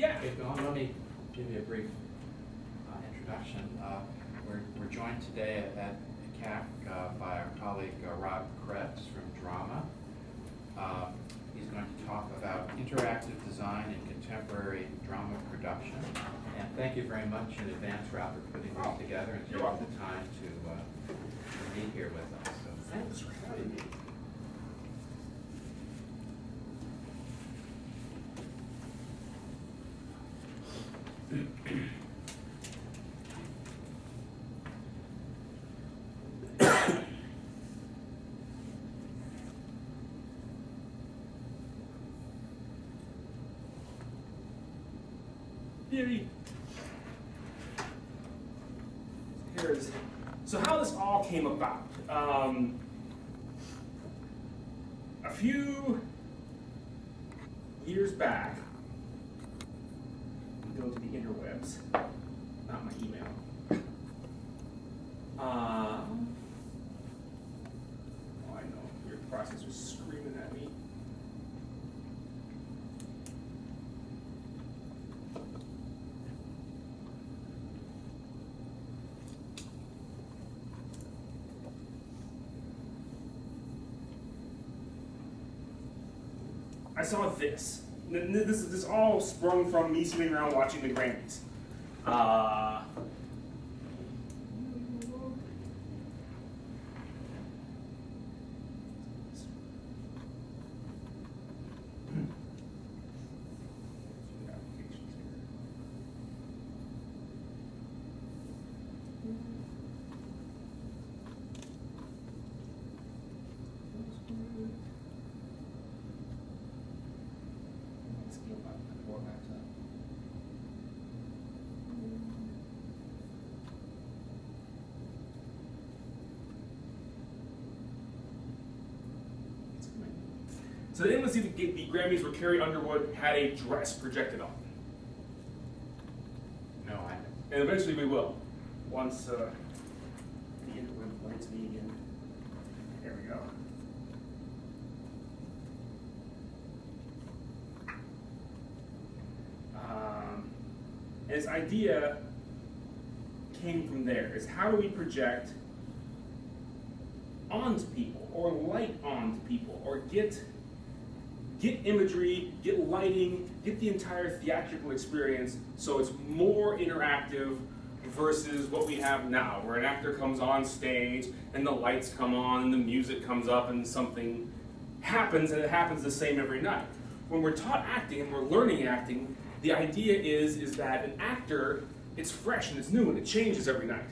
Yeah. Get going. Let me give you a brief introduction. We're joined today at CAC by our colleague Rob Kreps from Drama. He's going to talk about interactive design in contemporary drama production. And thank you very much in advance, Rob, for putting this together and taking the time to be here with us. So Thanks for having me. So how this all came about. A few years back, go to the interwebs, not my email. Oh, I know, your processor's screaming at me. I saw this. This all sprung from me sitting around watching the Grammys. So then let's see, the Grammys where Carrie Underwood had a dress projected on. no, I And eventually we will, once the interweb lights me again. There we go. And his idea came from there, is how do we project onto people, or light onto people, or get imagery, get lighting, get the entire theatrical experience so it's more interactive versus what we have now, where an actor comes on stage and the lights come on and the music comes up and something happens, and it happens the same every night. When we're taught acting and we're learning acting, the idea is that an actor, it's fresh and it's new and it changes every night.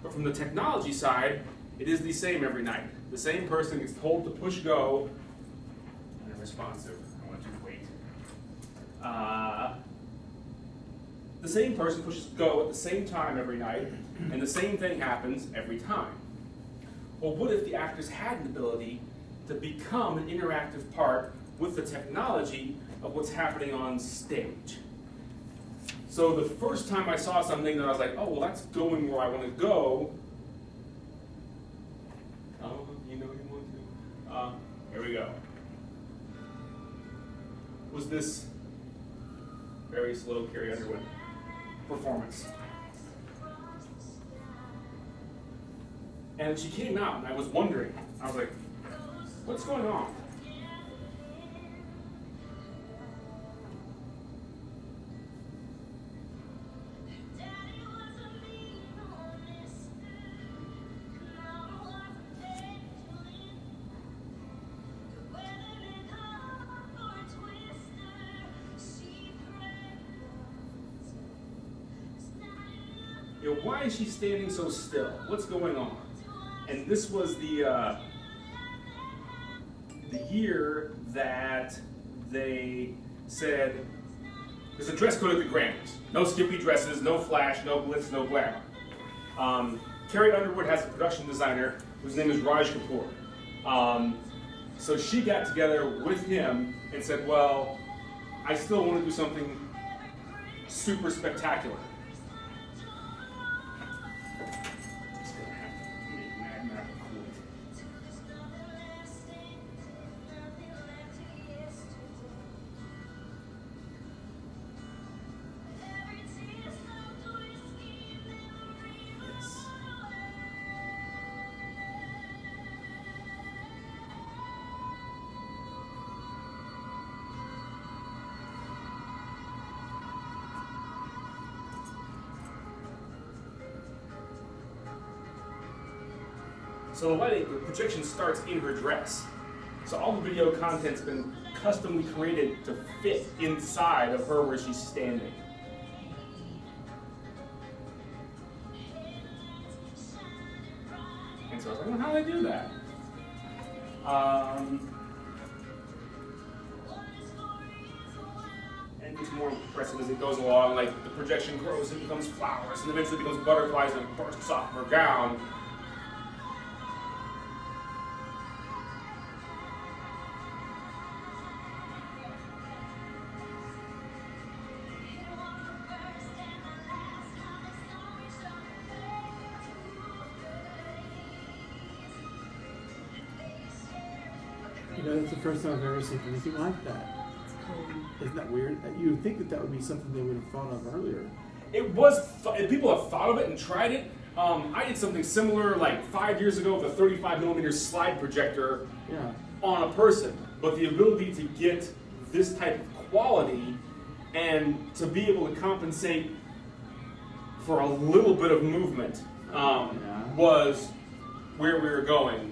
But from the technology side, it is the same every night. The same person gets told to push go, responsive. I want you to wait. The same person pushes go at the same time every night, and the same thing happens every time. Well, what if the actors had an ability to become an interactive part with the technology of what's happening on stage? So the first time I saw something that I was like, oh, well, that's going where I want to go. Oh, you know you want to. Here we go. Was this very slow Carrie Underwood performance. And she came out, and I was wondering, I was like, what's going on? Why is she standing so still? What's going on? And this was the year that they said there's a dress code at the Grammys. No skimpy dresses, no flash, no glitz, no glamour. Carrie Underwood has a production designer whose name is Raj Kapoor. So she got together with him and said, well, I still want to do something super spectacular. So the projection starts in her dress. So all the video content's been customly created to fit inside of her where she's standing. And so I was like, well, how do they do that? And it gets more impressive as it goes along. Like the projection grows and becomes flowers, and eventually becomes butterflies and bursts off of her gown. You know, that's the first time I've ever seen anything like that. Isn't that weird? You would think that that would be something they would have thought of earlier. It was, people have thought of it and tried it. I did something similar like 5 years ago with a 35mm slide projector Yeah. on a person. But the ability to get this type of quality and to be able to compensate for a little bit of movement was where we were going.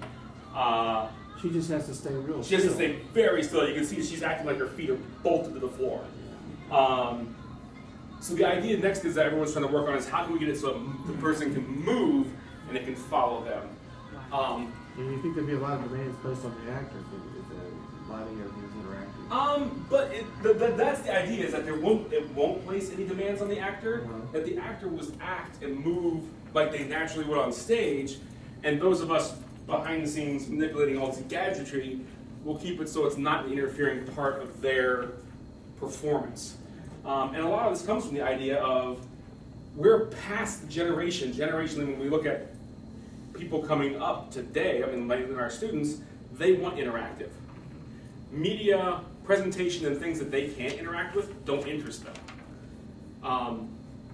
She just has to stay real She has to stay very still. You can see she's acting like her feet are bolted to the floor. So the idea next is that everyone's trying to work on is how can we get it so the person can move and it can follow them. And you think there'd be a lot of demands placed on the actor if the lighting everything's interactive? But that's the idea is that it won't place any demands on the actor. Uh-huh. That the actor will act and move like they naturally would on stage, and those of us behind the scenes manipulating all this gadgetry will keep it so it's not an interfering part of their performance. And a lot of this comes from the idea of we're past the generationally when we look at people coming up today, I mean, like our students, they want interactive. Media, presentation, and things that they can't interact with don't interest them.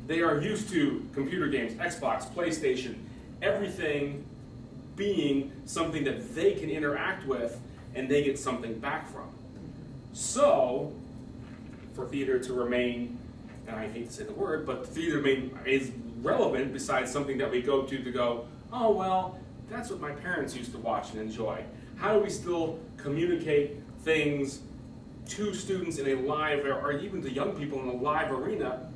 They are used to computer games, Xbox, PlayStation, everything being something that they can interact with and they get something back from. So, for theater to remain, and I hate to say the word, but theater is relevant besides something that we go to go, oh, well, that's what my parents used to watch and enjoy. How do we still communicate things to students in a live, or even to young people in a live arena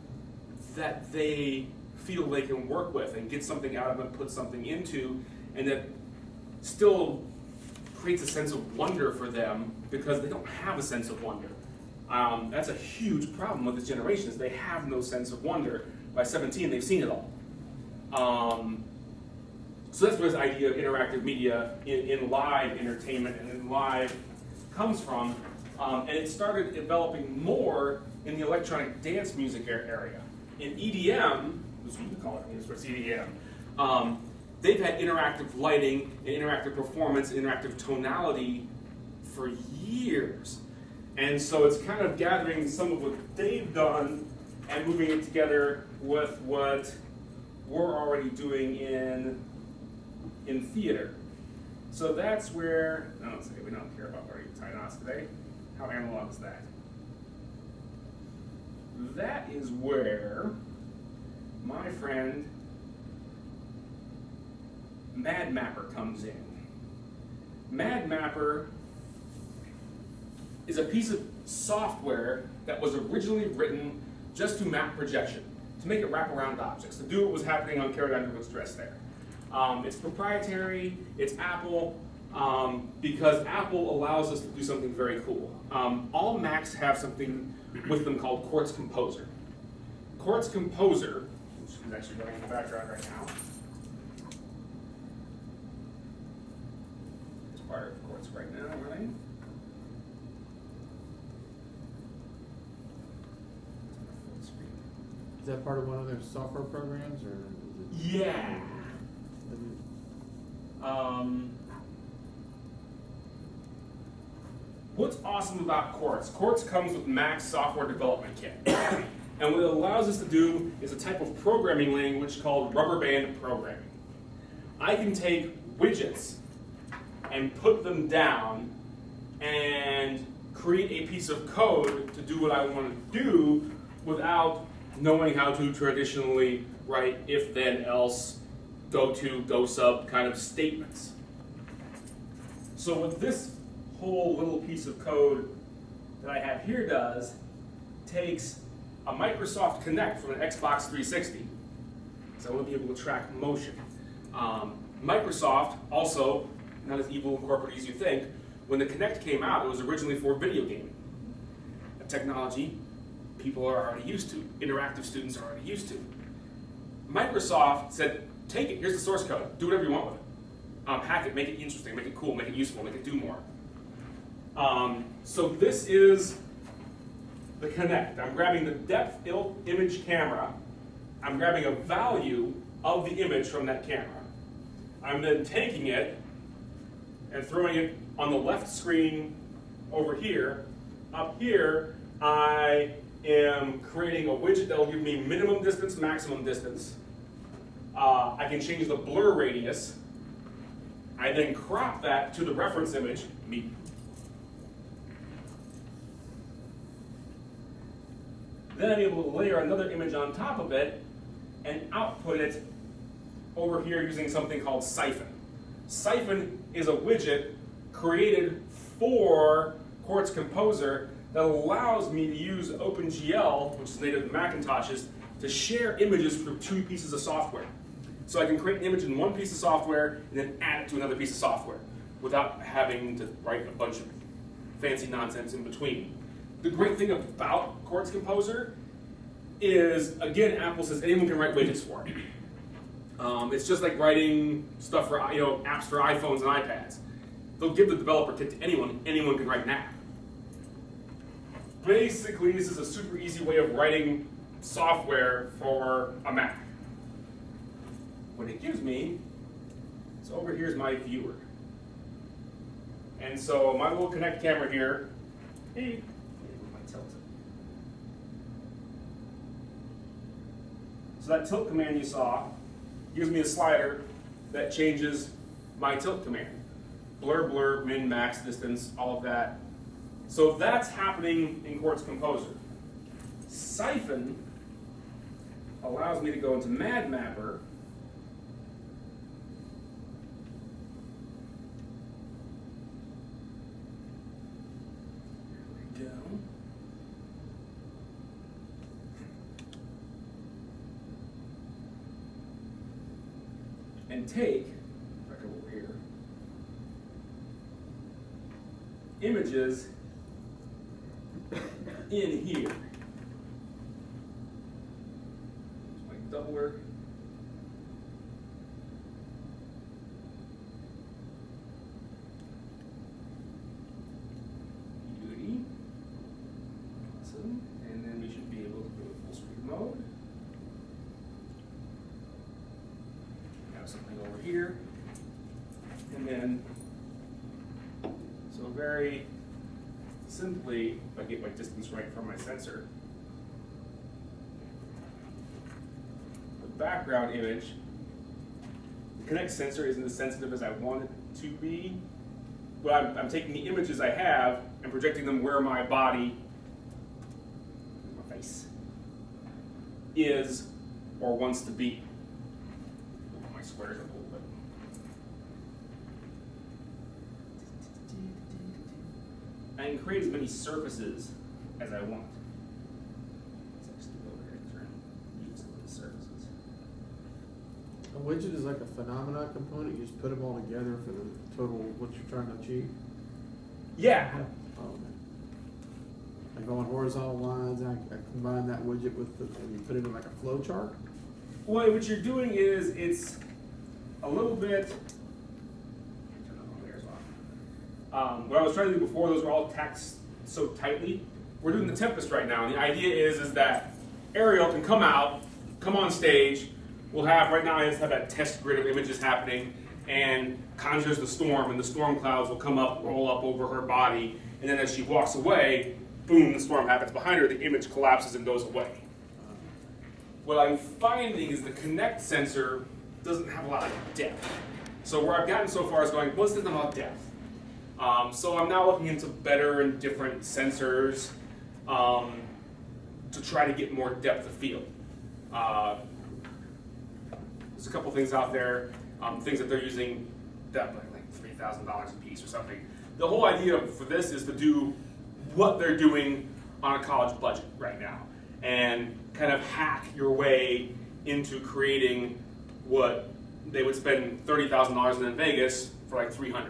that they feel they can work with and get something out of it, put something into, and that still creates a sense of wonder for them because they don't have a sense of wonder. That's a huge problem with this generation is they have no sense of wonder. By 17, they've seen it all. So that's where this idea of interactive media in live entertainment and in live comes from. And it started developing more in the electronic dance music area. In EDM, as we call it, it's EDM, they've had interactive lighting and interactive performance and interactive tonality for years. And so it's kind of gathering some of what they've done and moving it together with what we're already doing in theater. So that's where, no, let's say we don't care about where you tie knots today. How analog is that? That is where my friend Mad Mapper comes in. Mad Mapper is a piece of software that was originally written just to map projection, to make it wrap around objects, to do what was happening on Carrie Underwood's dress there. It's proprietary, it's Apple, because Apple allows us to do something very cool. All Macs have something with them called Quartz Composer. Quartz Composer, which is actually running in the background right now, it's part of Quartz right now, running. Is that part of one of their software programs, or is it? Yeah. What's awesome about Quartz? Quartz comes with Mac's software development kit. And what it allows us to do is a type of programming language called rubber band programming. I can take widgets and put them down and create a piece of code to do what I want to do without knowing how to traditionally write if then else, go to, go sub kind of statements. So what this whole little piece of code that I have here does, takes a Microsoft Kinect from an Xbox 360. So I want to be able to track motion. Microsoft also, not as evil and corporate as you think, when the Kinect came out, it was originally for video gaming. A technology people are already used to, interactive students are already used to. Microsoft said, take it, here's the source code, do whatever you want with it. Hack it, make it interesting, make it cool, make it useful, make it do more. So this is the Kinect. I'm grabbing the depth image camera, I'm grabbing a value of the image from that camera. I'm then taking it and throwing it on the left screen over here. Up here, I am creating a widget that will give me minimum distance, maximum distance. I can change the blur radius. I then crop that to the reference image, me. Then I'm able to layer another image on top of it and output it over here using something called Siphon. Siphon is a widget created for Quartz Composer that allows me to use OpenGL, which is native to Macintoshes, to share images through two pieces of software. So I can create an image in one piece of software and then add it to another piece of software without having to write a bunch of fancy nonsense in between. The great thing about Quartz Composer is, again, Apple says anyone can write widgets for it. It's just like writing stuff for apps for iPhones and iPads. They'll give the developer kit to anyone. Anyone can write an app. Basically, this is a super easy way of writing software for a Mac. What it gives me is over here is my viewer. And so my little Kinect camera here, hey, my tilt. So that tilt command you saw gives me a slider that changes my tilt command. Blur, blur, min, max, distance, all of that. So that's happening in Quartz Composer. Siphon allows me to go into MadMapper and take, back over here, images in here. My doubler. Beauty. Awesome. And then we should be able to go to full screen mode. Have something over here. And then, so very simply, if I get my distance right from my sensor, the background image, the Kinect sensor isn't as sensitive as I want it to be, but I'm taking the images I have and projecting them where my body, my face, is or wants to be. Move my squares up a little bit. I can create as many surfaces as I want. Let's actually go over here and try and use some of the surfaces. A widget is like a phenomena component. You just put them all together for the total what you're trying to achieve. Yeah. Oh, okay. I go on horizontal lines. I combine that widget with and you put it in like a flow chart. Well, what you're doing is it's a little bit. Turn on the layers off. What I was trying to do before, those were all tacked so tightly. We're doing the Tempest right now, and the idea is that Ariel can come out, come on stage. We'll have, right now I just have that test grid of images happening, and conjures the storm, and the storm clouds will come up, roll up over her body, and then as she walks away, boom, the storm happens behind her, the image collapses and goes away. What I'm finding is the Kinect sensor doesn't have a lot of depth. So where I've gotten so far is going, what's the thing about depth? So I'm now looking into better and different sensors to try to get more depth of field. There's a couple things out there, things that they're using that like 3 $50,000 a piece or something. The whole idea for this is to do what they're doing on a college budget right now and kind of hack your way into creating what they would spend $30,000 in Vegas for like $300.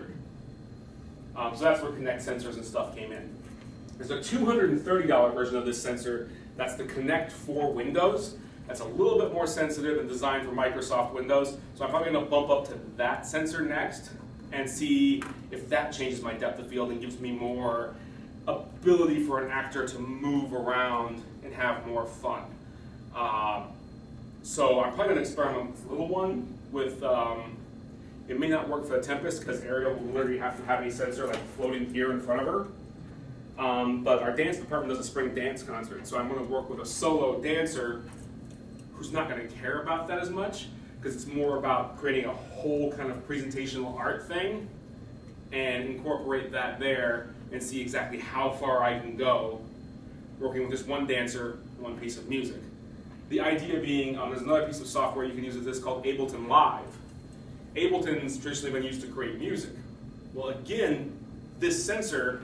So that's where Connect sensors and stuff came in. There's a $230 version of this sensor. That's the Connect for Windows. That's a little bit more sensitive and designed for Microsoft Windows. So I'm probably going to bump up to that sensor next and see if that changes my depth of field and gives me more ability for an actor to move around and have more fun. So I'm probably going to experiment with the little one. It may not work for the Tempest because Ariel will literally have to have a sensor like floating here in front of her. But our dance department does a spring dance concert, so I'm going to work with a solo dancer who's not going to care about that as much because it's more about creating a whole kind of presentational art thing and incorporate that there and see exactly how far I can go working with just one dancer, one piece of music. The idea being, there's another piece of software you can use with this called Ableton Live. Ableton's traditionally been used to create music. Well, again, this sensor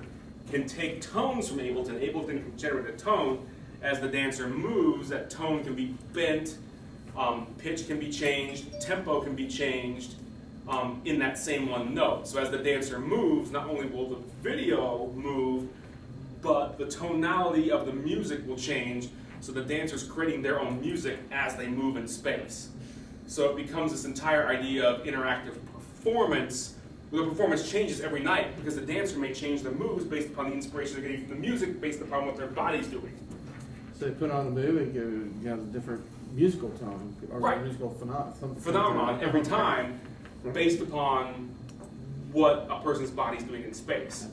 can take tones from Ableton. Ableton can generate a tone. As the dancer moves, that tone can be bent, pitch can be changed, tempo can be changed in that same one note. So as the dancer moves, not only will the video move, but the tonality of the music will change, so the dancer's creating their own music as they move in space. So it becomes this entire idea of interactive performance, where the performance changes every night because the dancer may change their moves based upon the inspiration they're getting from the music, based upon what their body's doing. So they put on a movie, you have a different musical tone, or Right. musical Phenomenon every time based upon what a person's body's doing in space.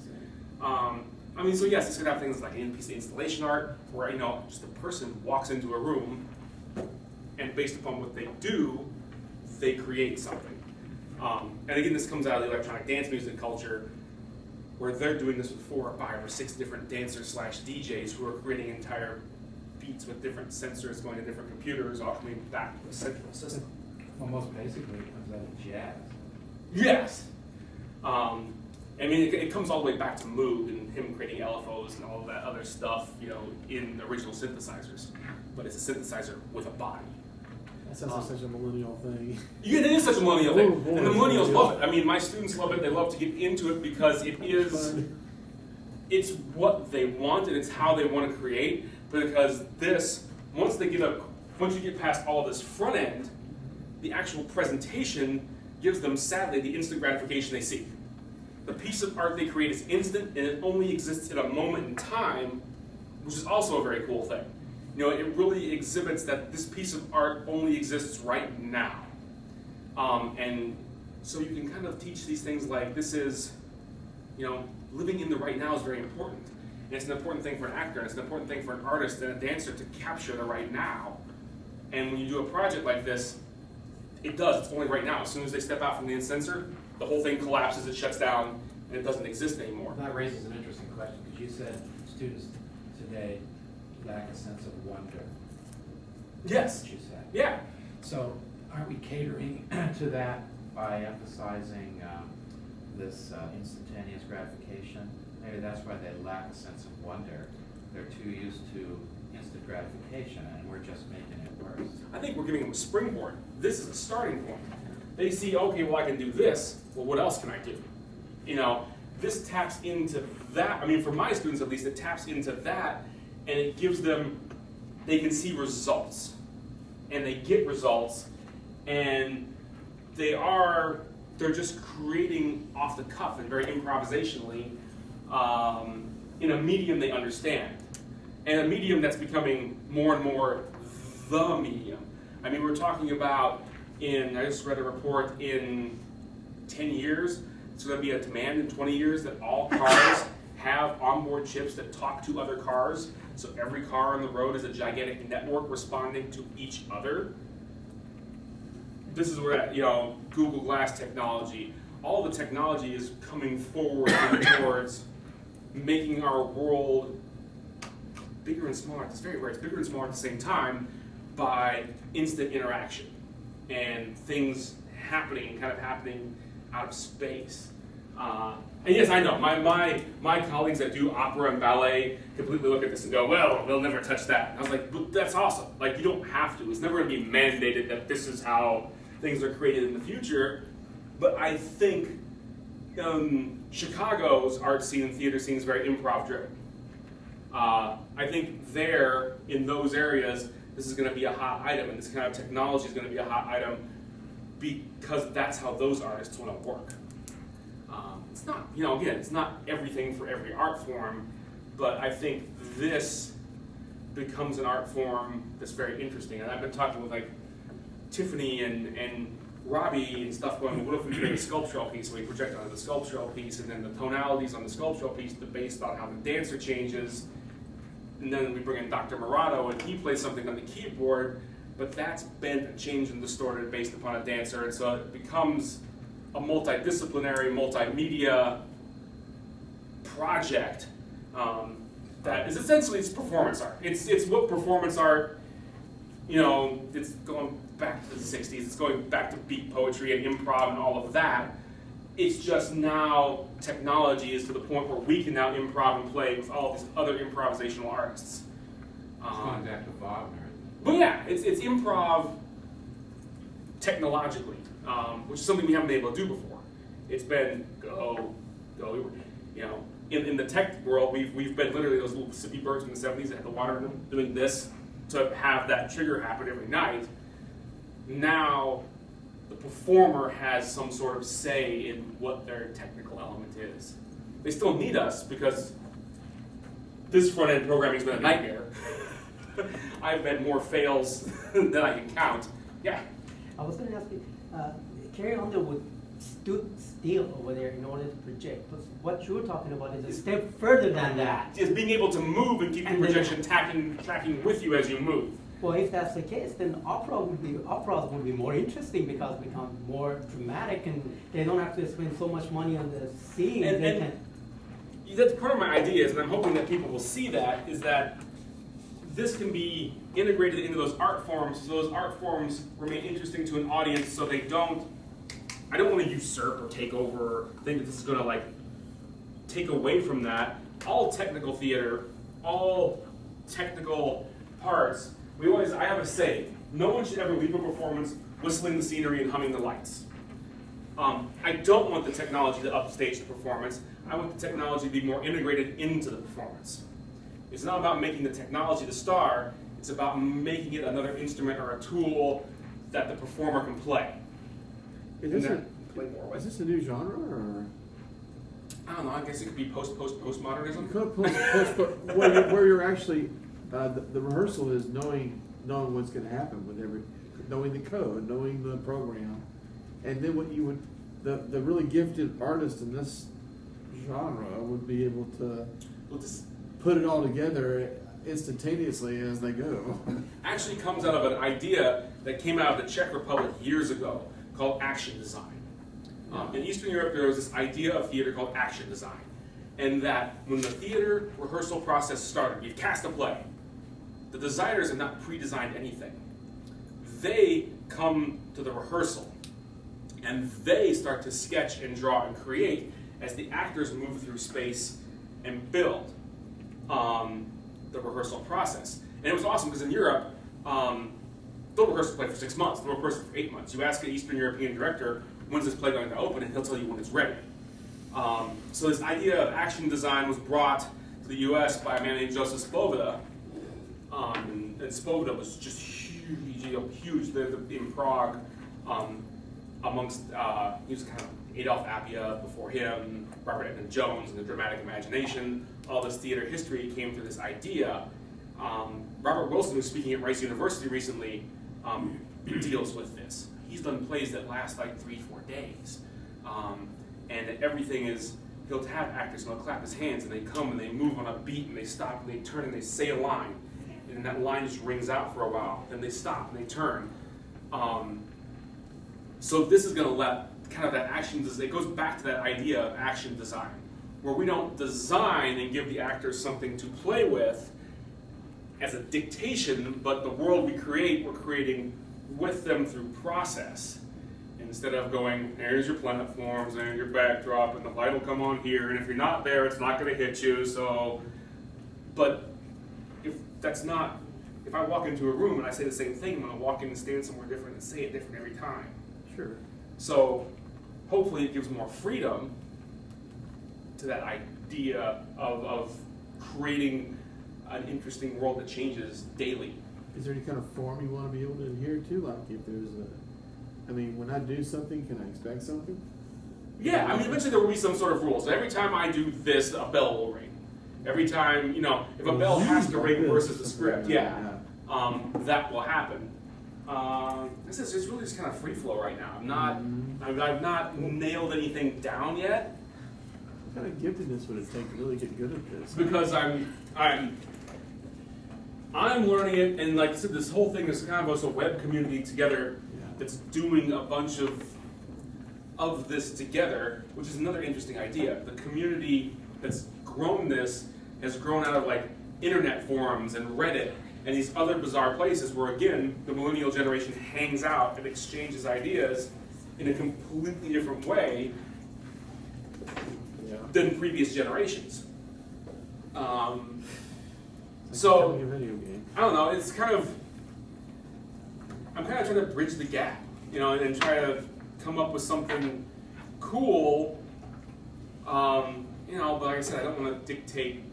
So yes, this could have things like piece of installation art, where just a person walks into a room, and based upon what they do, they create something. And again, this comes out of the electronic dance music culture, where they're doing this with 4 or 5 or 6 different dancers/DJs who are creating entire beats with different sensors going to different computers, all coming back to a central system. Well, most basically, it comes out of jazz. Yes. It comes all the way back to Moog and him creating LFOs and all of that other stuff, in the original synthesizers. But it's a synthesizer with a body. That sounds like such a millennial thing. Yeah, it is such a millennial thing. Oh, boy, And the millennials it's love it. My students love it. They love to get into it because it's what they want and it's how they want to create. Because once you get past all of this front end, the actual presentation gives them, sadly, the instant gratification they seek. The piece of art they create is instant and it only exists at a moment in time, which is also a very cool thing. It really exhibits that this piece of art only exists right now. And so you can kind of teach these things like this is, living in the right now is very important. And it's an important thing for an actor, and it's an important thing for an artist and a dancer to capture the right now. And when you do a project like this, it does, it's only right now. As soon as they step out from the sensor, the whole thing collapses, it shuts down, and it doesn't exist anymore. That raises an interesting question, because you said students today lack a sense of wonder. Yes. That's what you said. Yeah. So aren't we catering to that by emphasizing this instantaneous gratification? Maybe that's why they lack a sense of wonder. They're too used to instant gratification, and we're just making it worse. I think we're giving them a springboard. This is a starting point. They see, okay, well, I can do this. Well, what else can I do? This taps into that. For my students at least, it taps into that, and it gives them, they can see results. And they get results, and they're just creating off the cuff and very improvisationally in a medium they understand. And a medium that's becoming more and more the medium. We're talking about I just read a report in 10 years, it's going to be a demand in 20 years that all cars have onboard chips that talk to other cars. So every car on the road is a gigantic network responding to each other. This is where, Google Glass technology, all the technology is coming forward towards making our world bigger and smaller. It's very rare. It's bigger and smaller at the same time by instant interaction and things happening out of space. And yes, I know, my colleagues that do opera and ballet completely look at this and go, well, they'll never touch that. And I was like, but that's awesome. Like, you don't have to. It's never going to be mandated that this is how things are created in the future. But I think Chicago's art scene and theater scene is very improv driven. I think there, in those areas, this is going to be a hot item, and this kind of technology is going to be a hot item because that's how those artists want to work. It's not, again, it's not everything for every art form, but I think this becomes an art form that's very interesting. And I've been talking with like Tiffany and Robbie and stuff going, what if we create a sculptural piece and we project onto the sculptural piece, and then the tonalities on the sculptural piece are based on how the dancer changes, and then we bring in Dr. Murato and he plays something on the keyboard, but that's bent and changed and distorted based upon a dancer, and so it becomes a multidisciplinary, multimedia project that is essentially it's performance art. It's what performance art, it's going back to the 60s, it's going back to beat poetry and improv and all of that. It's just now technology is to the point where we can now improv and play with all these other improvisational artists. It's going back to Wagner. But yeah, it's improv technologically, which is something we haven't been able to do before. It's been go. In the tech world, we've been literally those little sippy birds in the 70s that had the water in them doing this to have that trigger happen every night. Now, the performer has some sort of say in what their technical element is. They still need us because this front-end programming's been a nightmare. I've had more fails than I can count. Yeah? I was going to ask you, Carrie Underwood stood still over there in order to project, but what you're talking about is a step further than that. Is being able to move and keep the projection tracking with you as you move. Well, if that's the case, then operas would be more interesting because they become more dramatic and they don't have to spend so much money on the scene. And that's part of my idea is, and I'm hoping that people will see that, is that this can be integrated into those art forms, so those art forms remain interesting to an audience, so they don't. I don't want to usurp or take over, or think that this is going to take away from that. All technical theater, all technical parts. I have a saying: no one should ever leave a performance whistling the scenery and humming the lights. I don't want the technology to upstage the performance. I want the technology to be more integrated into the performance. It's not about making the technology the star, it's about making it another instrument or a tool that the performer can play. Is this a new genre, or? I don't know, I guess it could be postmodernism. Where you're actually, the rehearsal is knowing what's going to happen with knowing the code, knowing the program, and then what you would, the really gifted artist in this genre would be able to put it all together instantaneously as they go. Actually comes out of an idea that came out of the Czech Republic years ago called action design. In Eastern Europe, there was this idea of theater called action design. And that when the theater rehearsal process started, you've cast a play, the designers have not pre-designed anything. They come to the rehearsal and they start to sketch and draw and create as the actors move through space and build the rehearsal process. And it was awesome because in Europe, they'll rehearse the play for 6 months, they'll rehearse it for 8 months. You ask an Eastern European director, when's this play going to open, and he'll tell you when it's ready. So this idea of action design was brought to the US by a man named Joseph Spoda, and Spoda was just huge in Prague, amongst, he was kind of Adolf Appia before him, Robert Edmund Jones, and the dramatic imagination. All this theater history came through this idea. Robert Wilson, who's speaking at Rice University recently, deals with this. He's done plays that last 3-4 days. And everything is, he'll have actors and he'll clap his hands and they come and they move on a beat and they stop and they turn and they say a line. And that line just rings out for a while. Then they stop and they turn. So this is going to let kind of that action, it goes back to that idea of action design, where we don't design and give the actors something to play with as a dictation, but the world we create, we're creating with them through process. Instead of going, here's your platforms and your backdrop, and the light will come on here, and if you're not there, it's not going to hit you. So, but if that's not, if I walk into a room and I say the same thing, I'm going to walk in and stand somewhere different and say it different every time. Sure. So, hopefully, it gives more freedom to that idea of creating an interesting world that changes daily. Is there any kind of form you want to be able to adhere to? Like if there's I mean, when I do something, can I expect something? Yeah, I mean, eventually there will be some sort of rules. So every time I do this, a bell will ring. Every time, you know, if a bell has to ring versus the script, that will happen. This is really just kind of free flow right now. I've not nailed anything down yet. What kind of giftedness would it take to really get good at this? Because I'm learning it, and like I said, this whole thing is kind of a web community together that's doing a bunch of this together, which is another interesting idea. The community that's grown this has grown out of like internet forums and Reddit and these other bizarre places where, again, the millennial generation hangs out and exchanges ideas in a completely different way than previous generations. So, Like a video game. I don't know, it's kind of, I'm kind of trying to bridge the gap, you know, and try to come up with something cool, you know, but like I said, I don't want to dictate, you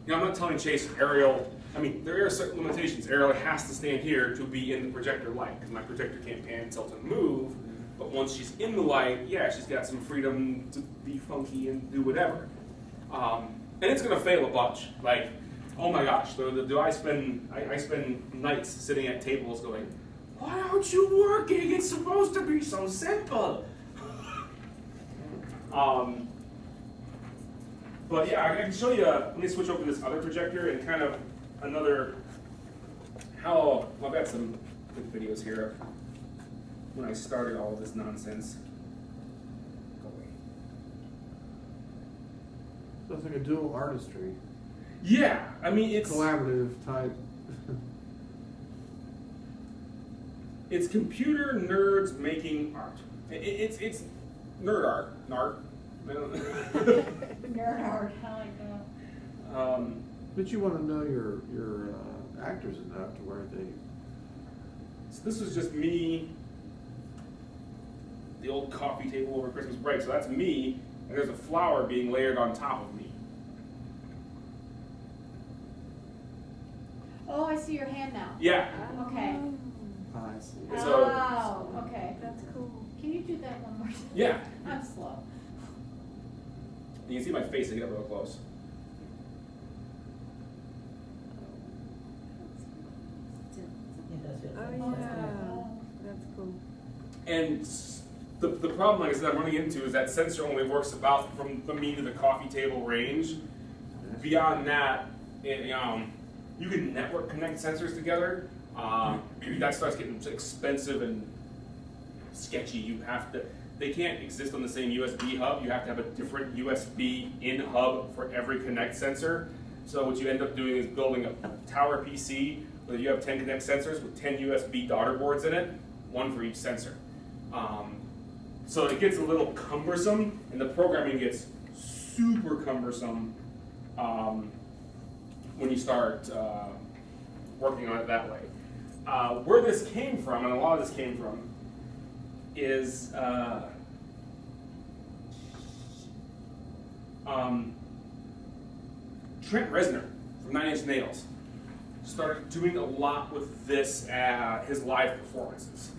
know, I'm not telling Chase, Ariel, I mean, there are certain limitations. Ariel has to stand here to be in the projector light, because my projector can't pan, tilt, and move, but once she's in the light, yeah, she's got some freedom to be funky and do whatever. And it's going to fail a bunch, like, oh my gosh, I spend nights sitting at tables going, why aren't you working? It's supposed to be so simple. But yeah, I can show you, let me switch over to this other projector and kind of another, well, I've got some good videos here of when I started all of this nonsense. Go away. So it's like a dual artistry. Yeah, I mean, it's collaborative type. It's computer nerds making art. It's nerd art. Nerd. Nerd art, I like that. But you want to know your actors enough to where they. So this is just me, the old coffee table over Christmas break. So that's me, and there's a flower being layered on top of me. Oh, I see your hand now. Yeah. Okay. I see. So- Oh, okay. That's cool. Can you do that one more time? Yeah. I'm slow. You can see my face. I get up real close. Oh, yeah, that's cool. And the problem, like I said, I'm running into is that sensor only works about from the me to the coffee table range. Beyond that, you can network connect sensors together. That starts getting expensive and sketchy. They can't exist on the same USB hub. You have to have a different USB in hub for every connect sensor. So what you end up doing is building a tower PC where you have 10 connect sensors with 10 USB daughter boards in it, one for each sensor. So it gets a little cumbersome, and the programming gets super cumbersome when you start working on it that way. Where this came from, and a lot of this came from, is Trent Reznor from 9 Inch Nails started doing a lot with this at his live performances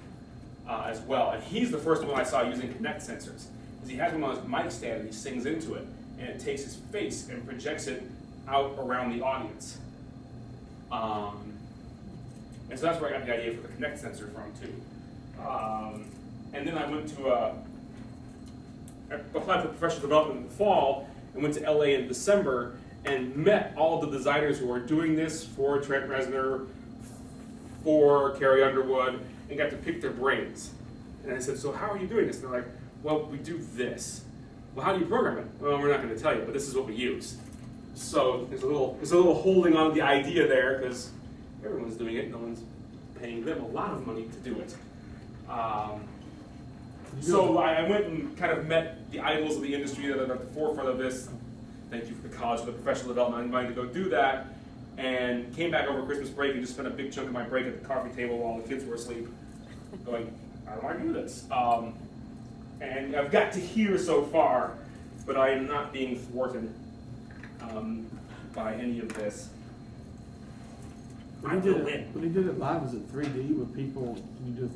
as well. And he's the first one I saw using Connect sensors. Because he has one on his mic stand and he sings into it, and it takes his face and projects it out around the audience. And so that's where I got the idea for the Connect sensor from too. And then I went to applied for professional development in the fall and went to LA in December and met all the designers who are doing this for Trent Reznor, for Carrie Underwood, and got to pick their brains. And I said, so how are you doing this? And they're like, well, we do this. Well, how do you program it? Well, we're not going to tell you, but this is what we use. So there's a little holding on to the idea there because everyone's doing it. No one's paying them a lot of money to do it. So I went and kind of met the idols of the industry that are at the forefront of this. Thank you for the college for the professional development. I invited to go do that, and came back over Christmas break and just spent a big chunk of my break at the coffee table while the kids were asleep, going, how do I do this? And I've got to here so far, but I am not being thwarted by any of this. I will win. When you did it live, was it 3D with people? Can you do?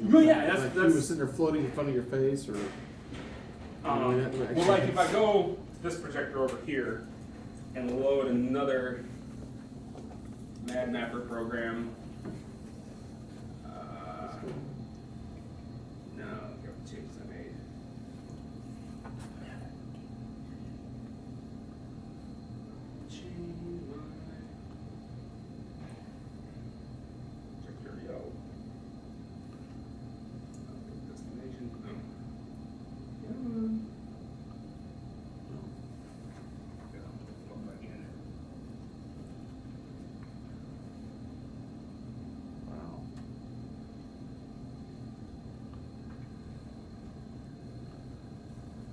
Well, yeah, that's- like that's- he was sitting there floating in front of your face, or? Well, like if I go to this projector over here and load another Mad Mapper program. No, look at the changes I made. Change my projector, yo. Destination, no. Wow.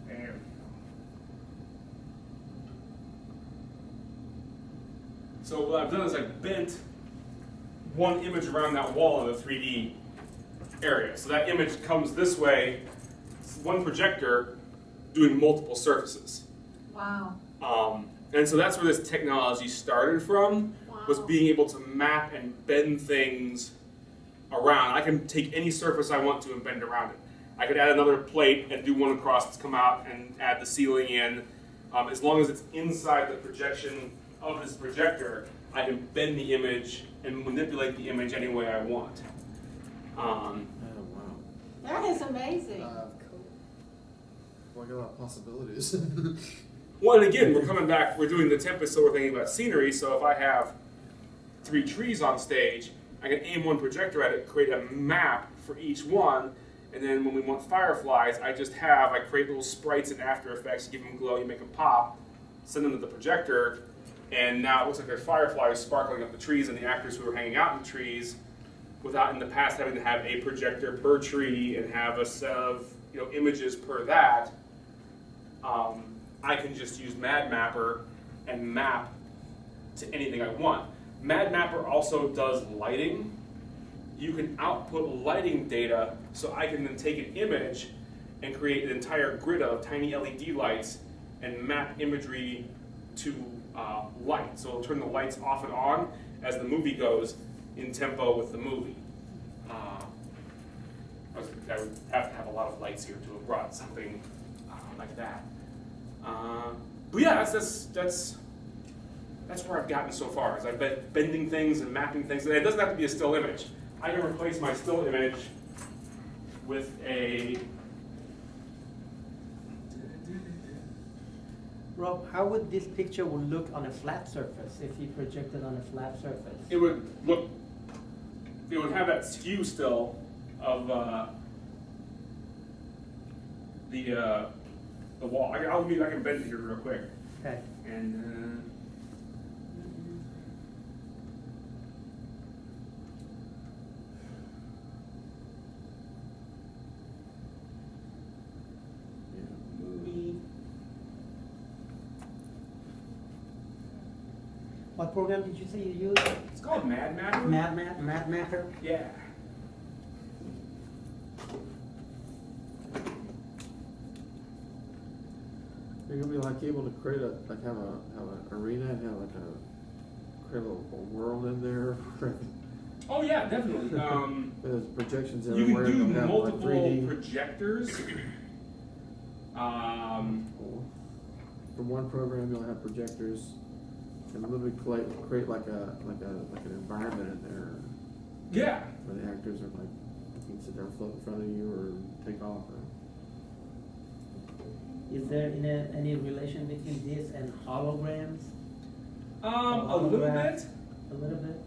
There we go. So what I've done is I've bent one image around that wall in the 3D area. So that image comes this way, it's one projector doing multiple surfaces. Wow. And so that's where this technology started from, was Wow. being able to map and bend things around. I can take any surface I want to and bend around it. I could add another plate and do one across that's come out and add the ceiling in. As long as it's inside the projection of this projector, I can bend the image and manipulate the image any way I want. Oh wow. That is amazing. Well, I got a lot of possibilities. Well, and again, we're coming back, we're doing the Tempest, so we're thinking about scenery. So if I have 3 trees on stage, I can aim one projector at it, create a map for each one, and then when we want fireflies, I create little sprites in After Effects, give them glow, you make them pop, send them to the projector, and now it looks like there's fireflies sparkling up the trees and the actors who are hanging out in the trees, without in the past having to have a projector per tree and have a set of images per that. I can just use Mad Mapper and map to anything I want. Mad Mapper also does lighting. You can output lighting data, so I can then take an image and create an entire grid of tiny LED lights and map imagery to light. So it'll turn the lights off and on as the movie goes in tempo with the movie. I would have to have a lot of lights here to have brought something like that. But yeah, that's where I've gotten so far. Is I've been bending things and mapping things, and it doesn't have to be a still image. I can replace my still image with a. Rob, how would this picture would look on a flat surface if you projected on a flat surface? It would have that skew still of the wall. I can bend it here real quick. Okay. And movie. What program did you say you used? It's called Mad Mapper. Mad Mapper? Yeah. You're gonna be like able to create have an arena and have create a world in there. Oh yeah, definitely. There's projections You everywhere. can do and they'll have, like, multiple 3D. projectors. From one program, you'll have projectors, and literally create like an environment in there Yeah. where the actors are like, you can sit there and float in front of you or take off. Is there any relation between this and holograms? A little bit. A little bit?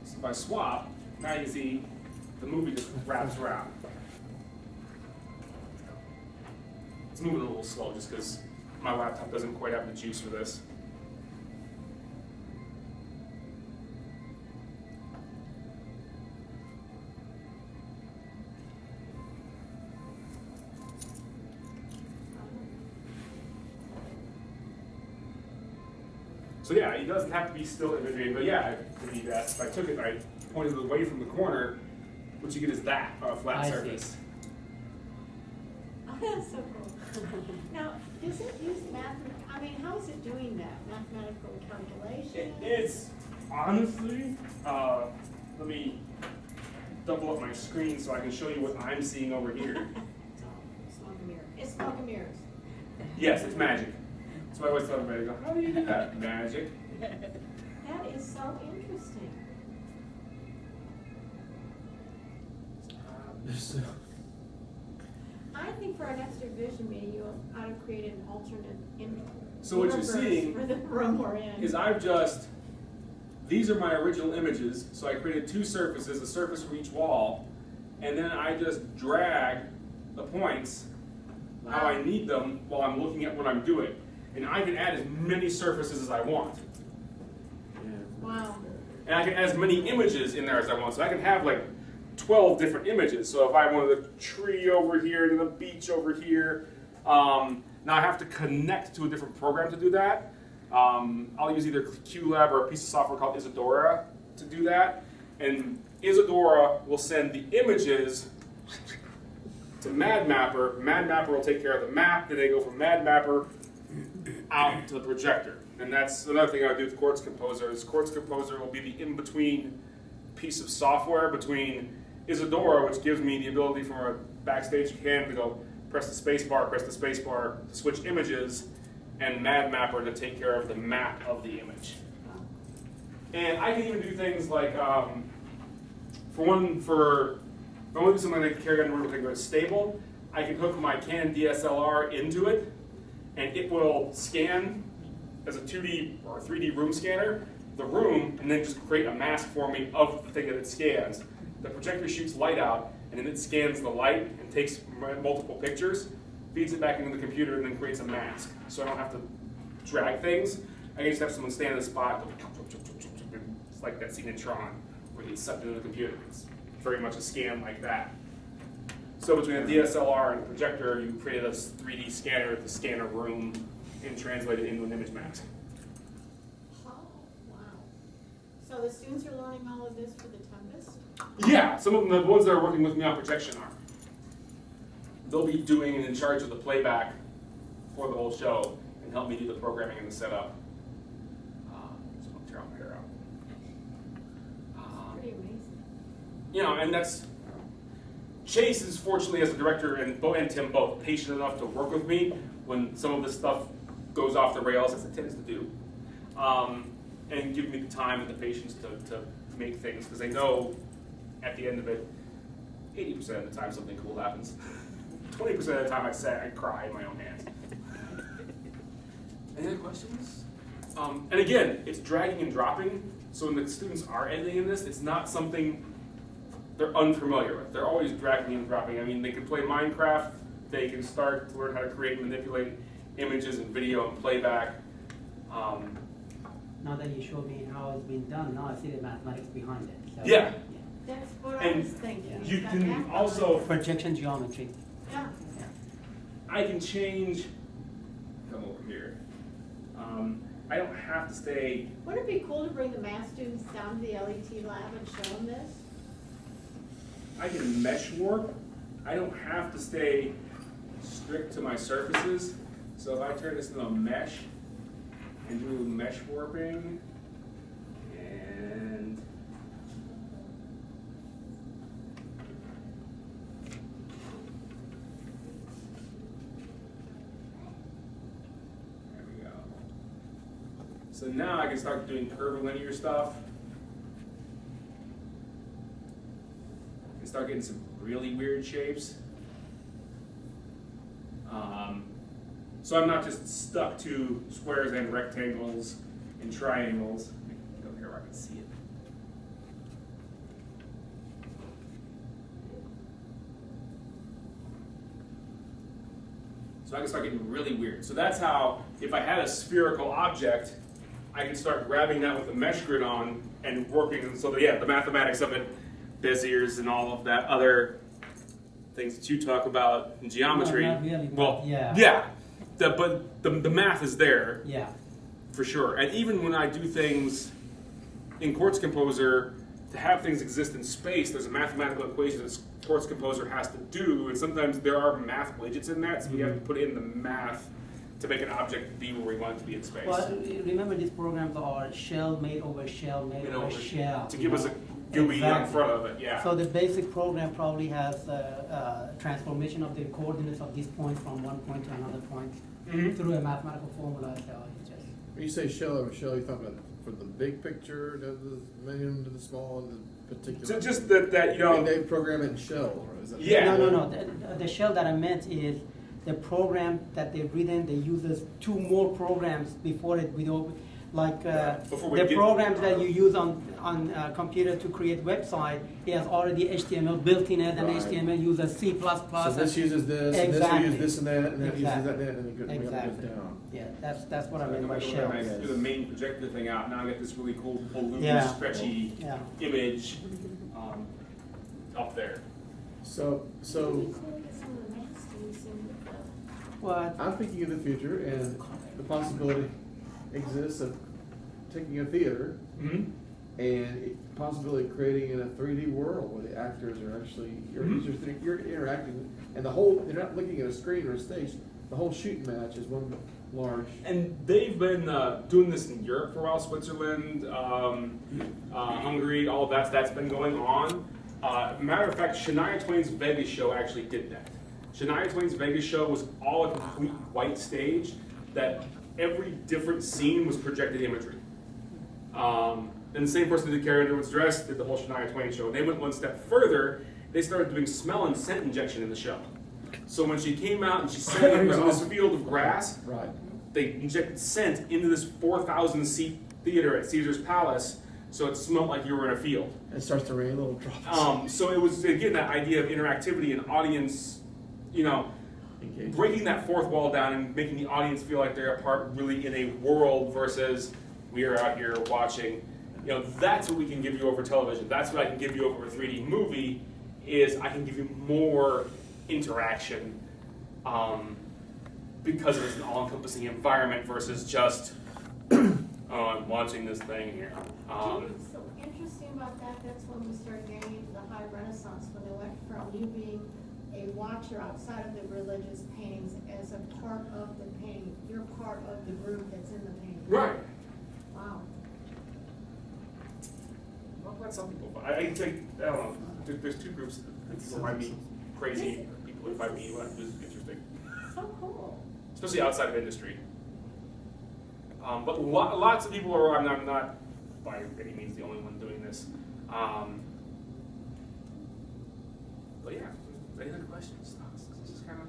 So if I swap, now you see the movie just wraps around. It's moving a little slow just because my laptop doesn't quite have the juice for this. So yeah, it doesn't have to be still imagery, but yeah, it could be that. If I took it, I pointed it away from the corner, what you get is that on a flat I see. surface. Oh, that's so cool. Now, does it use I mean, how is it doing that? Mathematical calculation? It's honestly, let me double up my screen so I can show you what I'm seeing over here. Smoke and mirror. It's smoke and mirrors. Yes, it's magic. That's why I always tell everybody, go, how do you do that? Magic. That is so interesting. I think for our next division meeting, you ought to create an alternate So what you're universe seeing for the room we're in. is these are my original images, so I created two surfaces, a surface for each wall, and then I just drag the points how I need them while I'm looking at what I'm doing. And I can add as many surfaces as I want. Wow. And I can add as many images in there as I want. So I can have like 12 different images. So if I wanted a tree over here and a beach over here, now I have to connect to a different program to do that. I'll use either QLab or a piece of software called Isadora to do that. And Isadora will send the images to MadMapper. MadMapper will take care of the map, then they go from MadMapper out to the projector. And that's another thing I do with Quartz Composer is Quartz Composer will be the in-between piece of software between Isadora, which gives me the ability from a backstage cam to go press the space bar to switch images, and MadMapper to take care of the map of the image. And I can even do things like, if I want to do something like carry on the room it's stable, I can hook my Canon DSLR into it, and it will scan as a 2D or 3D room scanner the room, and then just create a mask for me of the thing that it scans. The projector shoots light out, and then it scans the light and takes multiple pictures, feeds it back into the computer, and then creates a mask. So I don't have to drag things. I can just have someone stand in the spot. It's like that scene in Tron where he gets sucked into the computer. It's very much a scan like that. So between a DSLR and a projector, you created a 3D scanner to scan a room and translate it into an image mask. Oh, wow. So the students are learning all of this for the Tempest? Yeah, some of them, the ones that are working with me on projection are. They'll be doing and in charge of the playback for the whole show and help me do the programming and the setup. So I'll tear my hair out. Pretty amazing. You know, and that's, Chase is fortunately as a director and Bo and Tim both patient enough to work with me when some of this stuff goes off the rails, as it tends to do, and give me the time and the patience to make things, because they know at the end of it, 80% of the time something cool happens. 20% of the time I cry in my own hands. Any other questions? And again, it's dragging and dropping, so when the students are editing in this, it's not something they're unfamiliar with. They're always dragging and dropping. I mean, they can play Minecraft, they can start to learn how to create and manipulate images and video and playback. Now that you showed me how it's been done, now I see the mathematics behind it. So, Yeah. That's what I And was thinking. you That can math also, Projection geometry. Yeah. I can change, come over here. I don't have to stay, Wouldn't it be cool to bring the math students down to the LET lab and show them this? I can mesh warp. I don't have to stay strict to my surfaces. So if I turn this into a mesh and do mesh warping, and there we go. So now I can start doing curvilinear stuff. And start getting some really weird shapes. So I'm not just stuck to squares and rectangles and triangles. Let me go here where I can see it. So I can start getting really weird. So that's how, if I had a spherical object, I can start grabbing that with the mesh grid on and working. So yeah, the mathematics of it, Beziers and all of that other things that you talk about in geometry. No, not really, but well, yeah. yeah. But the math is there Yeah. For sure. And even when I do things in Quartz Composer, to have things exist in space, there's a mathematical equation that Quartz Composer has to do, and sometimes there are math widgets in that, so we have to put in the math to make an object be where we want it to be in space. Well, remember these programs are shell made over shell made over shell. To give us a GUI in front of it, yeah. So the basic program probably has transformation of the coordinates of this point from one point to another point through a mathematical formula. So it's just When you say shell over shell, you talking about from the big picture to the medium to the small and the particular? So just that you know. And they program it in shell, or is that? Yeah. No. The shell that I meant is the program that they've written. They uses two more programs before it. We don't like Before we the get- programs that you use on computer to create website. It has already HTML built in it, and Right. HTML uses C++. So this uses this, and this will Exactly. use this and that, and that uses Exactly. that, and it goes Exactly. down. Yeah, that's what I meant by I shell. do the main projector thing out. Now I get this really cool balloon, Yeah. stretchy Yeah. image up there. So Maybe some of the math students in the What? I'm thinking of the future, and the possibility exists of taking a theater Mm-hmm. and possibility of creating in a 3D world where the actors are actually, you're interacting, and they're not looking at a screen or a stage. The whole shooting match is one large. And they've been doing this in Europe for a while, Switzerland, Hungary, all of that's been going on. Matter of fact, Shania Twain's Vegas show actually did that. Shania Twain's Vegas show was all a complete white stage that every different scene was projected imagery. And the same person who did Carrie Underwood's Dress did the whole Shania Twain show. And they went one step further. They started doing smell and scent injection in the show. So when she came out and she sang in this field of grass, Right. they injected scent into this 4,000 seat theater at Caesar's Palace, so it smelled like you were in a field. It starts to rain little drops. So it was, again, that idea of interactivity and audience, you know, Engagement. breaking that fourth wall down and making the audience feel like they're a part really in a world versus we are out here watching. You know, that's what we can give you over television. That's what I can give you over a 3D movie, is I can give you more interaction because it's an all-encompassing environment versus just, oh, I'm watching this thing here. What's so interesting about that, that's when we started getting into the high Renaissance, when they went from you being a watcher outside of the religious paintings as a part of the painting. You're part of the group that's in the painting. Right. Wow. Well, that's some people. I think, I don't know, there's two groups that people find me crazy, people who find me interesting, So cool. especially outside of industry. But lots of people are, I'm not by any means the only one doing this. But yeah, any other questions? This is kind of.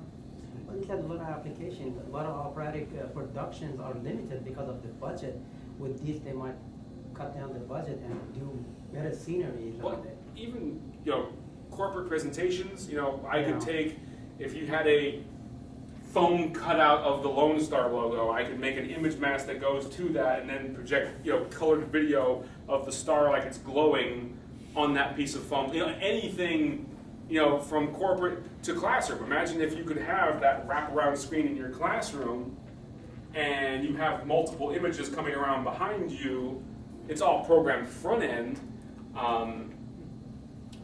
Well, it has a lot of applications. A lot of operatic productions are limited because of the budget. With this, they might cut down the budget and do better sceneries. Well, even, you know, corporate presentations, you know, I Yeah. could take, if you had a foam cutout of the Lone Star logo, I could make an image mask that goes to that and then project, you know, colored video of the star like it's glowing on that piece of foam. You know, anything, you know, from corporate to classroom. Imagine if you could have that wraparound screen in your classroom and you have multiple images coming around behind you. It's all programmed front end.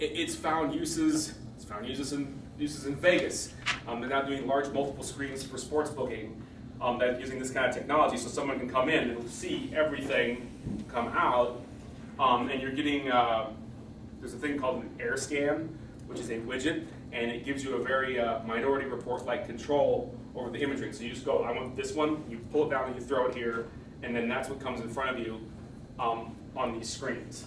It's found uses. It's found uses in Vegas. They're now doing large multiple screens for sports booking. That using this kind of technology, so someone can come in and see everything come out. And you're getting there's a thing called an air scan, which is a widget, and it gives you a very Minority Report-like control over the imagery. So you just go, I want this one. You pull it down and you throw it here, and then that's what comes in front of you on these screens.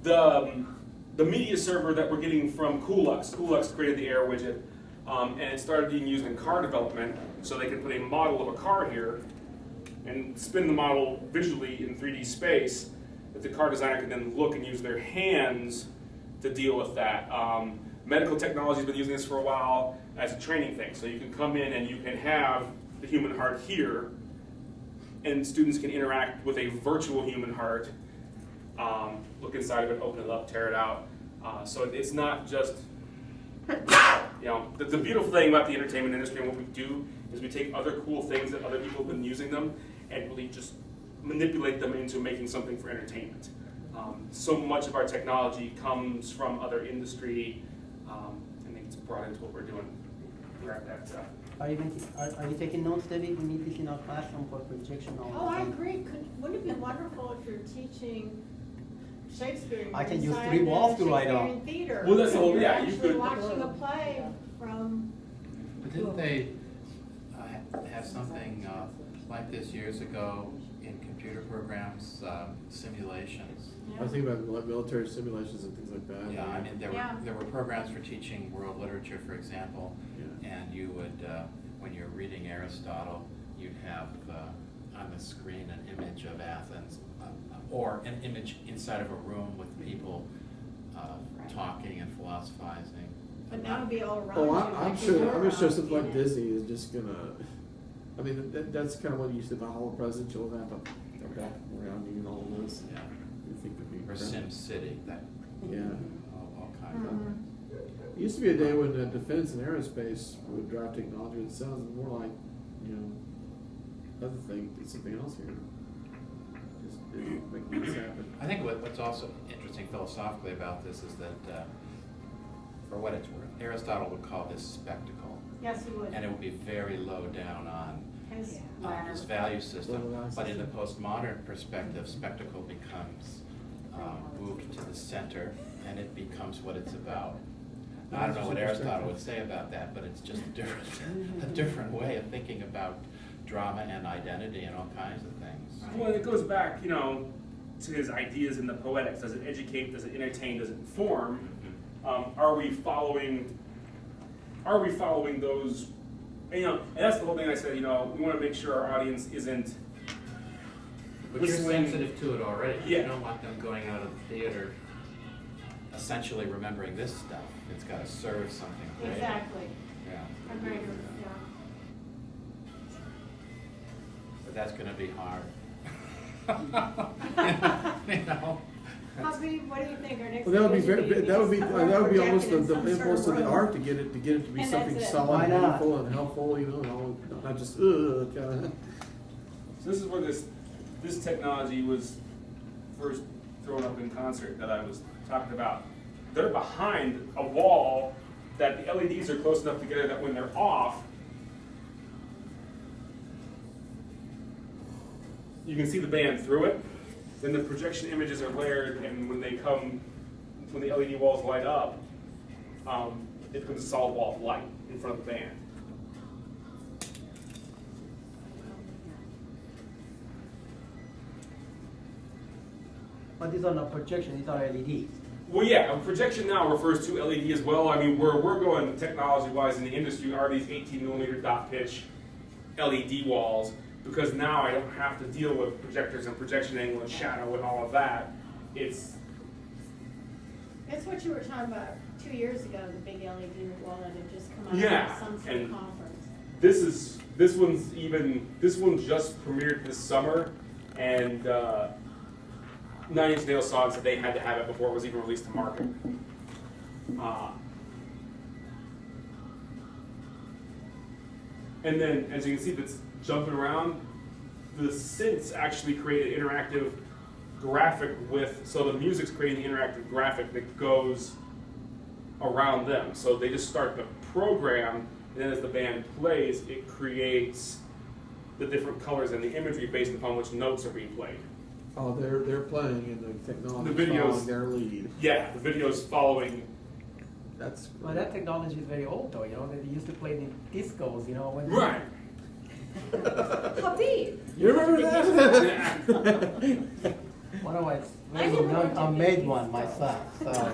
The media server that we're getting from Coolux created the Air widget, and it started being used in car development, so they could put a model of a car here and spin the model visually in 3D space, that the car designer can then look and use their hands to deal with that. Medical technology has been using this for a while as a training thing, so you can come in and you can have the human heart here, and students can interact with a virtual human heart, look inside of it, open it up, tear it out. So it's not just, you know, the beautiful thing about the entertainment industry and what we do is we take other cool things that other people have been using them and really just manipulate them into making something for entertainment. So much of our technology comes from other industry, and it gets brought into what we're doing. We're at that. Are you taking notes, David? We need this in our classroom for projection. Oh, I agree. Wouldn't it be wonderful if you're teaching Shakespeare? I can you're use inside 3 the walls to write on. Shakespearean theater. Well, that's the whole- You're yeah, you actually could- watching a play from. But didn't they have something like this years ago in computer programs, simulations? I was thinking about military simulations and things like that. Yeah, I mean, Yeah. there were programs for teaching world literature, for example, Yeah. and you would, when you're reading Aristotle, you'd have on the screen an image of Athens, or an image inside of a room with people talking and philosophizing. But now it'd be all around Oh, you. I'm like sure, you were I'm sure out something in like it. Disney is just gonna, I mean, that's kind of what you said, the Hall of Presidents, you'll have a back around you and all of this. Yeah, You think would be or incredible. Sim City, that, Yeah. all kinds of. Mhm. It used to be a day when defense and aerospace would drive technology. It sounds more like, other thing, something else here. Just making this happen. I think what's also interesting philosophically about this is that, for what it's worth, Aristotle would call this spectacle, Yes, you would. and it would be very low down on His his value system. Well, But in the postmodern perspective, spectacle becomes moved to the center, and it becomes what it's about. Now, I don't know what Aristotle would say about that, but it's just a different way of thinking about drama and identity and all kinds of things. Well, it goes back, to his ideas in the Poetics. Does it educate? Does it entertain? Does it inform? Are we following those? And that's the whole thing I said. We want to make sure our audience isn't. But you're whistling- sensitive to it already. Yeah. You don't want them going out of the theater essentially remembering this stuff. It's got to serve something greater. Exactly. Yeah. A greater, yeah. But that's going to be hard. You know? Hubby, what do you think? Our next. Well, that would be division very, that would be projected almost the in some sort impulse of the room. art to get it to be And something that's it. solid, Why and not? meaningful, and helpful. And all, not just kind of. So this is where this technology was first thrown up in concert that I was talking about. They're behind a wall that the LEDs are close enough together that when they're off, you can see the band through it. Then the projection images are layered, and when the LED walls light up, it becomes a solid wall of light in front of the band. But these are not projection, these are LEDs. Well, yeah, a projection now refers to LED as well. I mean, where we're going technology-wise in the industry are these 18mm dot pitch LED walls, because now I don't have to deal with projectors and projection angle and shadow and all of that. It's That's what you were talking about 2 years ago, the big LED wall that had just come out Yeah, of the Sunset and- Conference. this one just premiered this summer, and 9 Inch Nails saw it, so they had to have it before it was even released to market. And then, as you can see, that's jumping around. The synths actually create an interactive graphic so the music's creating the interactive graphic that goes around them. So they just start the program, and then as the band plays, it creates the different colors and the imagery based upon which notes are being played. Oh, they're playing, and the technology The videos- following their lead. Yeah, the video's following. That's Well, that technology is very old though, they used to play the discos, when. Right. Habib, You remember that? One of my I very never young, went I to made these. one myself, so.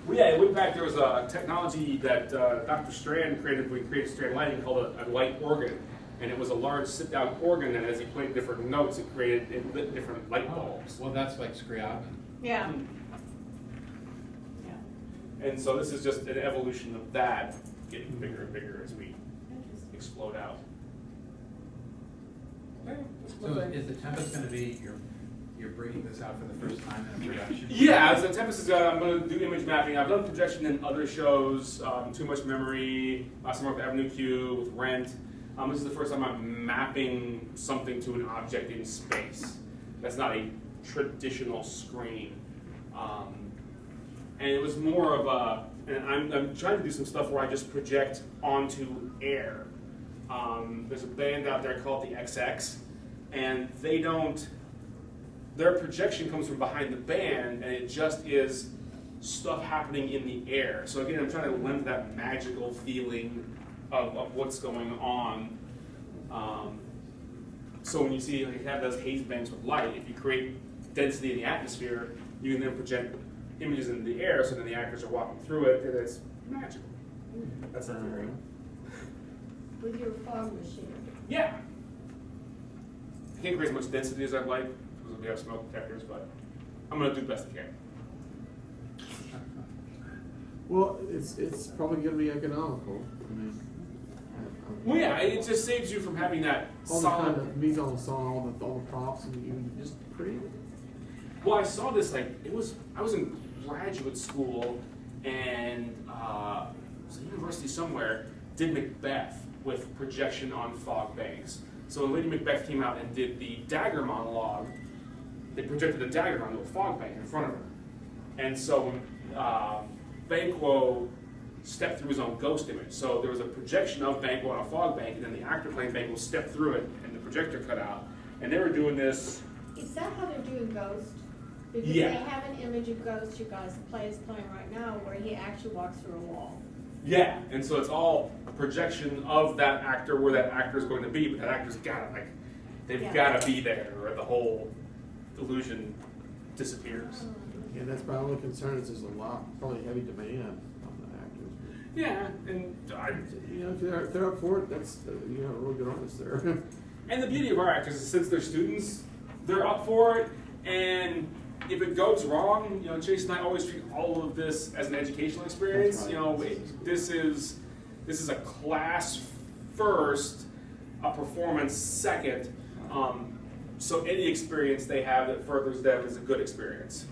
Well, yeah, in fact, there was a technology that Dr. Strand created. We created Strand Lighting called a light organ, and it was a large sit-down organ. And as he played different notes, it lit different light bulbs. Well, that's like Scriabin. yeah. Hmm. Yeah. And so this is just an evolution of that, getting bigger and bigger as we Interesting. explode out. So is the Tempest going to be your you're bringing this out for the first time in a production? Yeah, as the Tempest is, I'm going to do image mapping. I've done projection in other shows, Too Much Memory, some work with Avenue Q, with Rent. This is the first time I'm mapping something to an object in space. That's not a traditional screen. And it was more of a, and I'm trying to do some stuff where I just project onto air. There's a band out there called the XX, and they don't, their projection comes from behind the band, and it just is stuff happening in the air. So again, I'm trying to lend that magical feeling of what's going on. So when you see, like, you have those haze banks with light, if you create density in the atmosphere, you can then project images into the air, so then the actors are walking through it, and it's magical. That's the theory. With your fog machine. Yeah. I can't create as much density as I'd like, because we have smoke detectors, but I'm going to do the best I can. Well, it's probably gonna be economical. I mean, Well, yeah, it just saves you from having that all the kind solid. of mise en scène, all the props, and you just create it. Well, I saw this, like, I was in graduate school, and it was a university somewhere, did Macbeth with projection on fog banks. So when Lady Macbeth came out and did the dagger monologue, they projected the dagger onto a fog bank in front of her. And so Banquo stepped through his own ghost image. So there was a projection of Banquo on a fog bank, and then the actor playing Banquo stepped through it, and the projector cut out. And they were doing this. Is that how they're doing Ghost? Because Yeah. they have an image of Ghost, you guys, the play is playing right now, where he actually walks through a wall. Yeah, and so it's all a projection of that actor where that actor is going to be, but that actor's got to, like, they've Yeah. got to be there, or the whole illusion disappears. Yeah, that's my only concern is there's a lot, probably heavy demand on the actors. Yeah, and You know, if they're up for it, that's, you know, a really good artist there. and the beauty of our actors is since they're students, they're up for it, and if it goes wrong, you know, Chase and I always treat all of this as an educational experience. That's right. You know, this is a class first, a performance second. So any experience they have that furthers them is a good experience.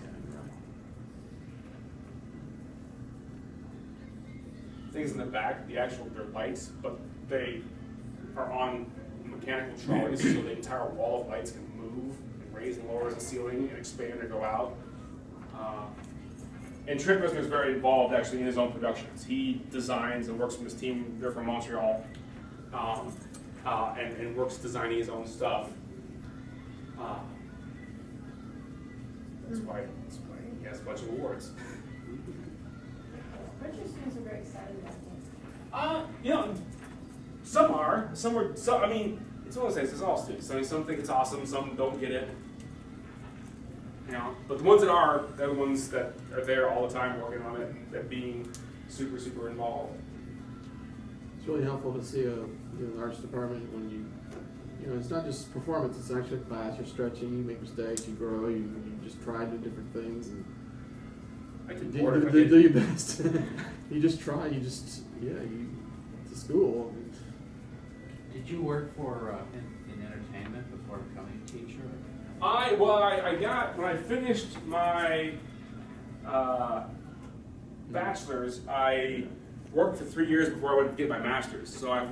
Things in the back, they're lights, but they are on mechanical trolleys, so the entire wall of lights can move and raise and lower the ceiling and expand and go out. And Trent Reznor is very involved actually in his own productions. He designs and works with his team. They're from Montreal, and works designing his own stuff. That's why he has a bunch of awards. Aren't your students are very excited about this? You know, some are. I mean, it's one of those things. It's all students. I mean, some think it's awesome. Some don't get it. You know, but the ones that are, they're the ones that are there all the time working on it and being super, super involved. It's really helpful to see the arts department when you know, it's not just performance, it's actually class, you're stretching, you make mistakes, you grow, you just try new different things, and I you did do, board. do your best. You just try, it's a school. Did you work for in entertainment before becoming a teacher? I got, when I finished my bachelor's, I worked for 3 years before I went to get my master's. So I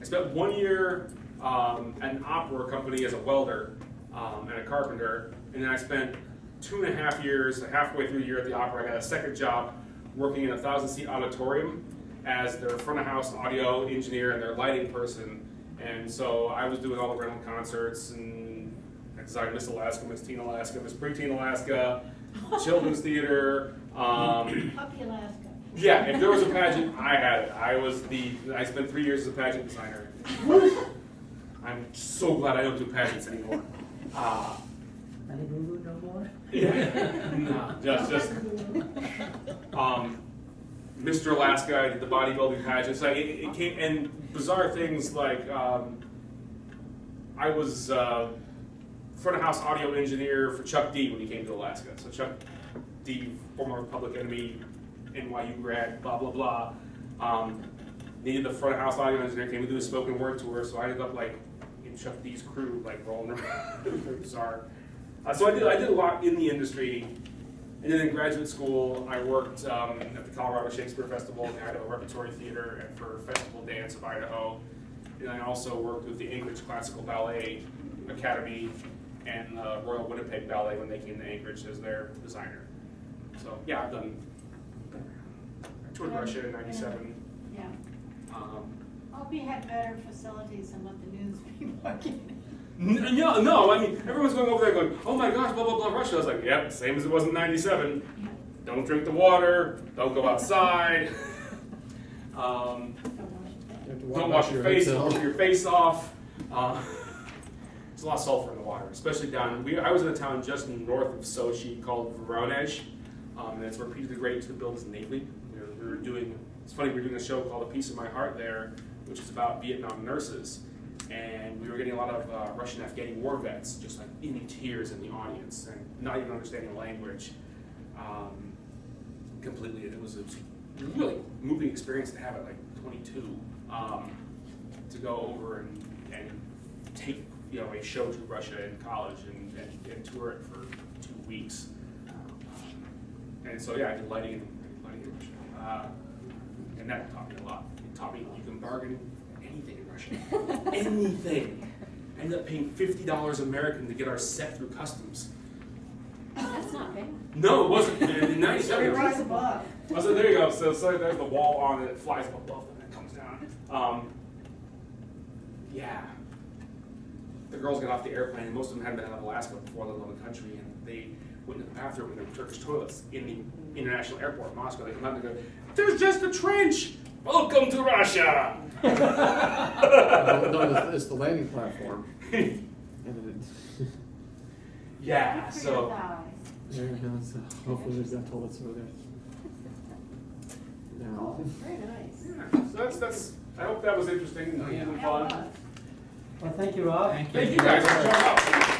spent 1 year at an opera company as a welder and a carpenter, and then I spent 2.5 years, halfway through the year at the opera, I got a second job working in a 1,000-seat auditorium as their front of house audio engineer and their lighting person. And so I was doing all the rental concerts, and I designed Miss Alaska, Miss Teen Alaska, Miss Preteen Alaska, Children's Theater. Puppy Alaska. Yeah, if there was a pageant, I had it. I spent 3 years as a pageant designer. I'm so glad I don't do pageants anymore. Any boo no more? Yeah, no, just Mr. Alaska, I did the bodybuilding pageants. Like it came, and bizarre things like I was front of house audio engineer for Chuck D when he came to Alaska. So Chuck D, former Public Enemy, NYU grad, blah blah blah. Needed the front of house audio engineer, came to do a spoken word tour, so I ended up like in Chuck D's crew, like rolling around. It was very bizarre. So I did a lot in the industry, and then in graduate school, I worked at the Colorado Shakespeare Festival, the Idaho Repertory Theater, and for Festival Dance of Idaho. And I also worked with the Anchorage Classical Ballet Academy and Royal Winnipeg Ballet when they came to Anchorage as their designer. So yeah, I toured Russia in '97. Yeah. Um, Hope you had better facilities than what the news people are getting. No, I mean, everyone's going over there going, oh my gosh, blah, blah, blah, Russia. I was like, yep, same as it was in '97. Don't drink the water, don't go outside. You have to Don't wash your face, head don't cells. rip your face off. There's a lot of sulfur in the water, especially down, I was in a town just north of Sochi called Voronezh. And it's where Peter the Great used to build his navy. We were doing, it's funny, we were doing a show called A Piece of My Heart there, which is about Vietnam nurses. And we were getting a lot of Russian Afghani war vets just like in tears in the audience and not even understanding the language completely. It was a really moving experience to have at like 22 to go over and take a show to Russia in college and tour it for 2 weeks. And so yeah, I did lighting in Russia, and that taught me a lot. It taught me you can bargain anything in Russia, anything. I ended up paying $50 American to get our set through customs. That's not bad. No, it wasn't. In '97. It rise above. I said, there you go. So there's the wall on it. It flies up above and it comes down. Yeah. The girls got off the airplane, and most of them hadn't been out of Alaska before they left the country, and they went to the bathroom in their Turkish toilets in the international airport in Moscow. They come out and they go, "There's just a trench. Welcome to Russia." No, it's the landing platform. And then Yeah. Good for So. your thighs. there it goes. Hopefully there's not toilets over there. Oh, No. very nice. Yeah, so that's. I hope that was interesting and Oh, yeah. and That was. fun. Well, thank you, Rob. Thank you. Thank you guys for showing up.